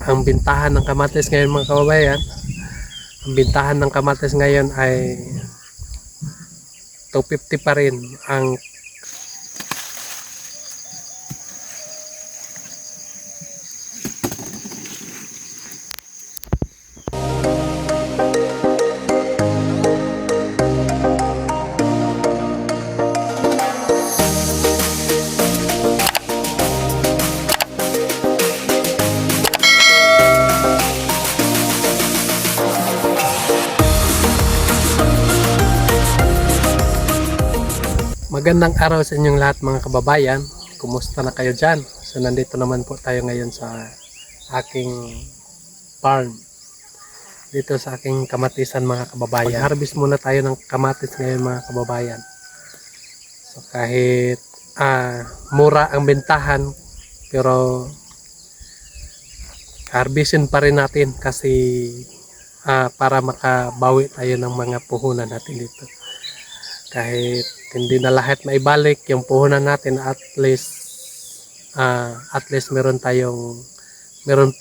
Ang bintahan ng kamatis ngayon mga kababayan, ang bintahan ng kamatis ngayon ay 250 pa rin ang magandang araw sa inyong lahat mga kababayan. Kumusta na kayo dyan? So nandito naman po tayo ngayon sa aking farm. Dito sa aking kamatisan mga kababayan. Mag-harvest muna tayo ng kamatis ngayon mga kababayan. So kahit mura ang bentahan, pero harvestin pa rin natin kasi para makabawi tayo ng mga puhunan natin dito. Kahit hindi na lahat maibalik yung puhunan natin, at least meron pa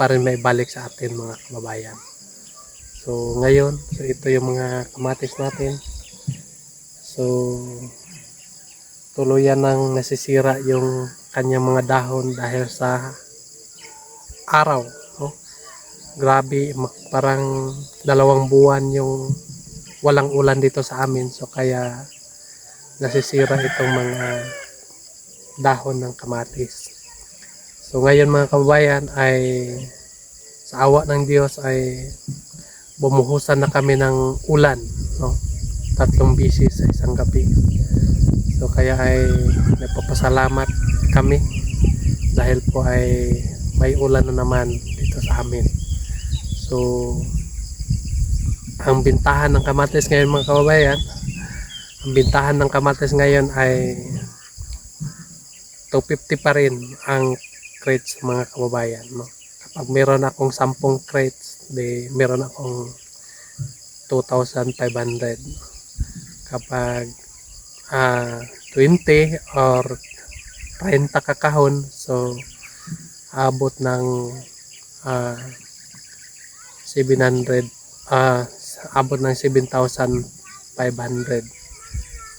rin maibalik sa atin mga kababayan. So ngayon, ito yung mga kamatis natin. So tuluyan nang nasisira yung kanyang mga dahon dahil sa araw, no? Grabe, parang 2 buwan yung walang ulan dito sa amin, so kaya nasisira itong mga dahon ng kamatis. So ngayon mga kababayan ay sa awa ng Diyos ay bumuhusan na kami ng ulan, no? 3 beses sa isang gabi. So kaya ay nagpapasalamat kami dahil po ay may ulan na naman dito sa amin. So ang bintahan ng kamatis ngayon mga kababayan, ang bintahan ng kamatis ngayon ay 250 pa rin ang crates mga kababayan, no? Kapag meron akong 10 crates, meron akong 2,500. Kapag 20 or 30 kakahon, so abot ng 700, abot ng 7,500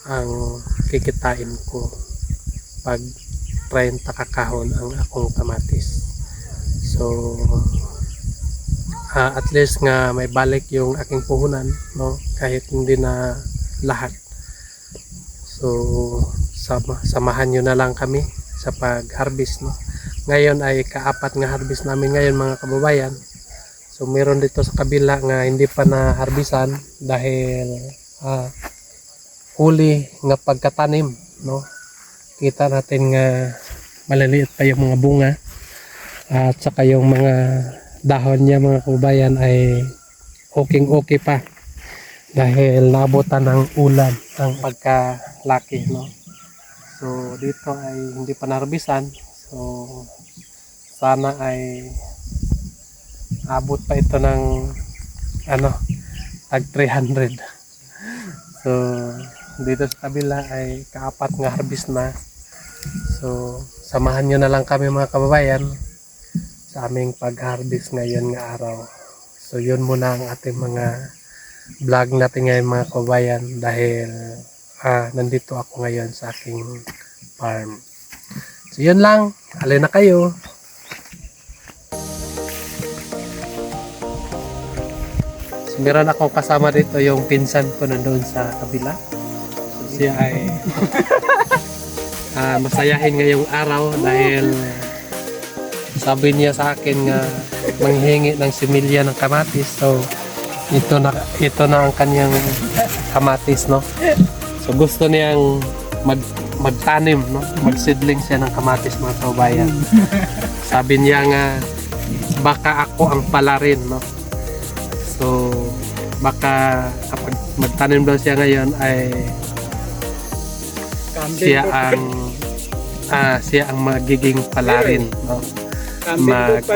ang kikitain ko pag 30 kakahon ang akong kamatis. So at least nga may balik yung aking puhunan, no? Kahit hindi na lahat. So samahan nyo na lang kami sa pag-harvest, no? Ngayon ay kaapat nga harvest namin ngayon mga kababayan. So meron dito sa kabila nga hindi pa na-harvestan dahil huli nga pagkatanim, no? Kita natin nga maliliit pa yung mga bunga at saka yung mga dahon niya mga kababayan ay okay pa dahil nabutan ng ulan ang pagkalaki, no? So dito ay hindi pa na-harvestan, so sana ay abot pa ito ng tag 300. So dito sa kabila ay kaapat nga harvest na. So samahan nyo na lang kami mga kababayan sa aming pag-harvest ngayon nga araw. So yun muna ang ating mga vlog natin ngayon mga kababayan dahil nandito ako ngayon sa aking farm. So yun lang, alin na kayo. So, meron akong kasama dito yung pinsan ko nandoon sa kabila. So, siya ay masayahin ngayong araw dahil sabi niya sa akin nga manghihingi ng similya ng kamatis. So ito na ang kanyang kamatis, no? So gusto niyang magtanim, no? Magsidling siya ng kamatis mga kababayan. Sabi niya nga baka ako ang palarin, no? So baka kapag magtanim daw siya ngayon ay siya ang magiging palarin, no? Baka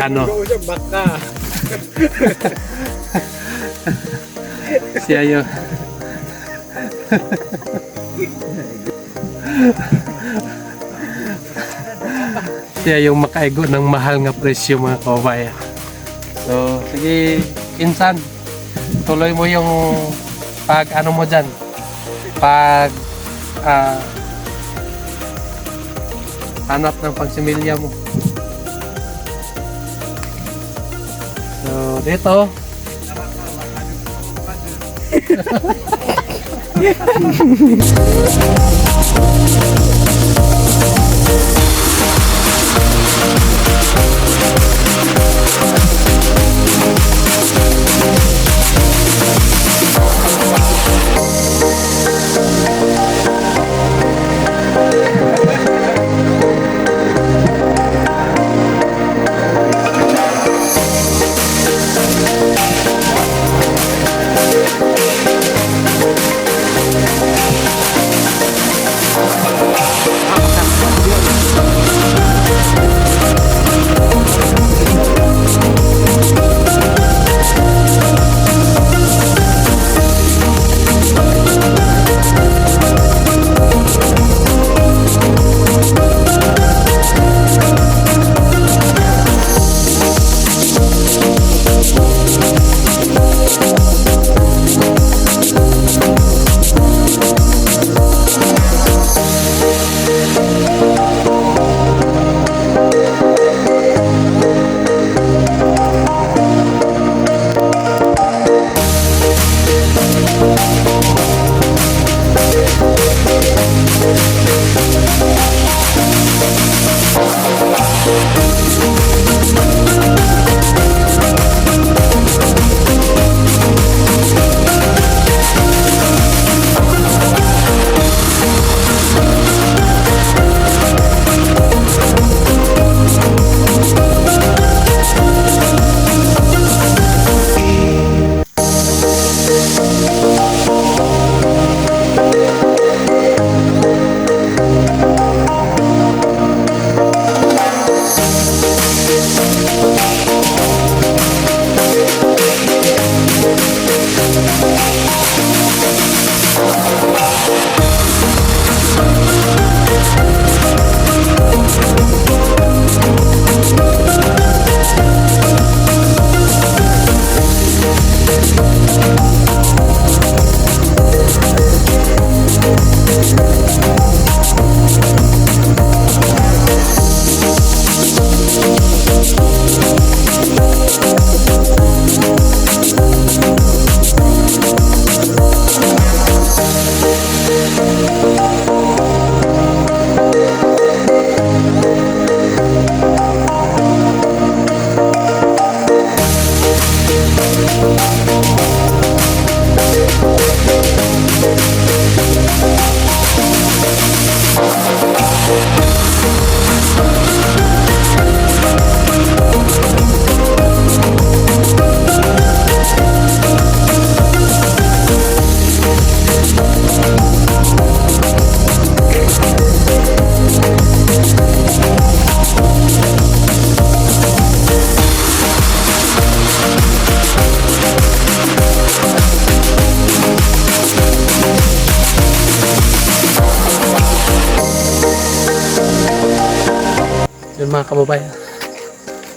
siya yung siya yung makaigo ng mahal nga presyo mga kababayan. So, sige, pinsan, tuloy mo yung pag ano mo dyan, pag hanap ng pagsimilya mo. So, dito, yun mga kababayan.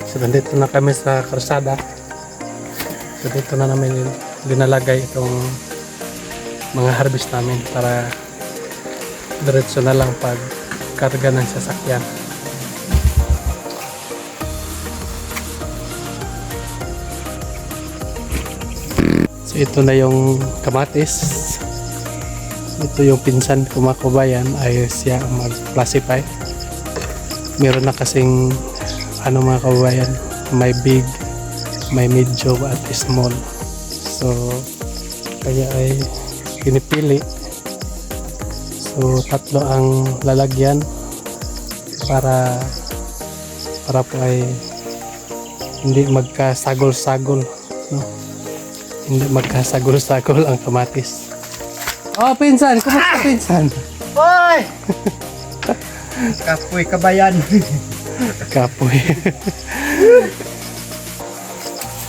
So nandito na kami sa karsada. So dito na namin dinalagay itong mga harvest namin para diretso na lang pag karga ng sasakyan. So ito na yung kamatis. Ito yung pinsan ko mga kababayan, ay siya mag-classify. Meron na kasing ano mga kababayan, may big, may medium at small. So kaya ay pinipili. So tatlo ang lalagyan para po ay hindi magkasagol-sagol, no? Hindi magkasagol-sagol ang kamatis. Oh, pinsan, kumusta pinsan? Hoy! Kapoy kabayan. Kapoy.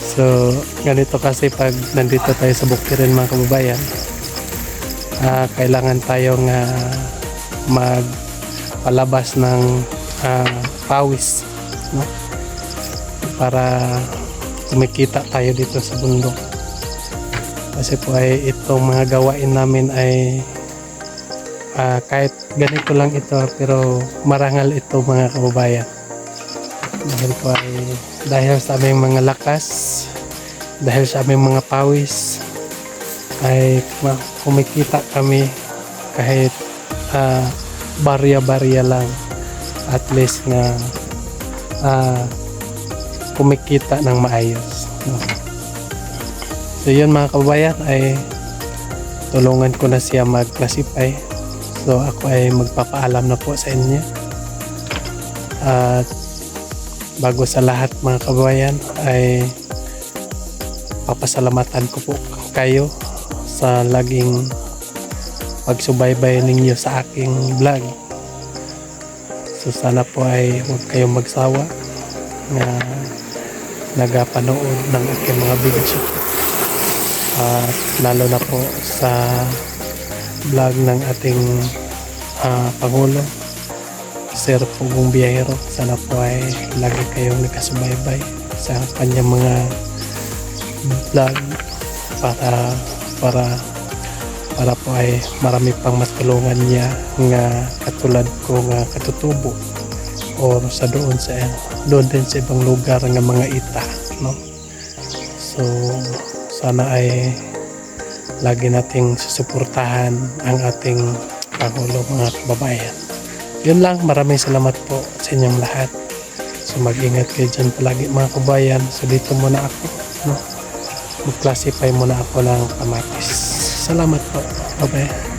So, ganito kasi pag nandito tayo sa Bukidnon mga kababayan, kailangan tayong magpalabas ng pawis, no? Para kumikita tayo dito sa bundok. Kasi po ay itong mga gawain namin ay kahit ganito lang ito pero marangal ito mga kababayan. Dahil sa aming mga lakas, dahil sa aming mga pawis ay kumikita kami kahit barya-barya lang, at least na kumikita ng maayos, no? So yun mga kababayan, ay tulungan ko na siya mag-classify. So ako ay magpapaalam na po sa inyo. At bago sa lahat mga kababayan ay papasalamatan ko po kayo sa laging pagsubaybay ninyo sa aking vlog. So sana po ay huwag kayong magsawa na nagapanood ng aking mga video. At lalo na po sa vlog ng ating Pangulo, Sir Pugong Biyahero. Sana po ay lagi kayong nagkasubaybay sa kanyang mga vlog para po ay marami pang matulungan niya nga katulad ko nga katutubo or sa doon din sa ibang lugar nga mga ita, no? So sana ay lagi nating susuportahan ang ating Pangulo mga kababayan. Yun lang, maraming salamat po sa inyong lahat. So mag-ingat kayo dyan palagi mga kababayan. So dito muna ako, no? Mag-classify muna ako ng kamatis. Salamat po. Bye-bye.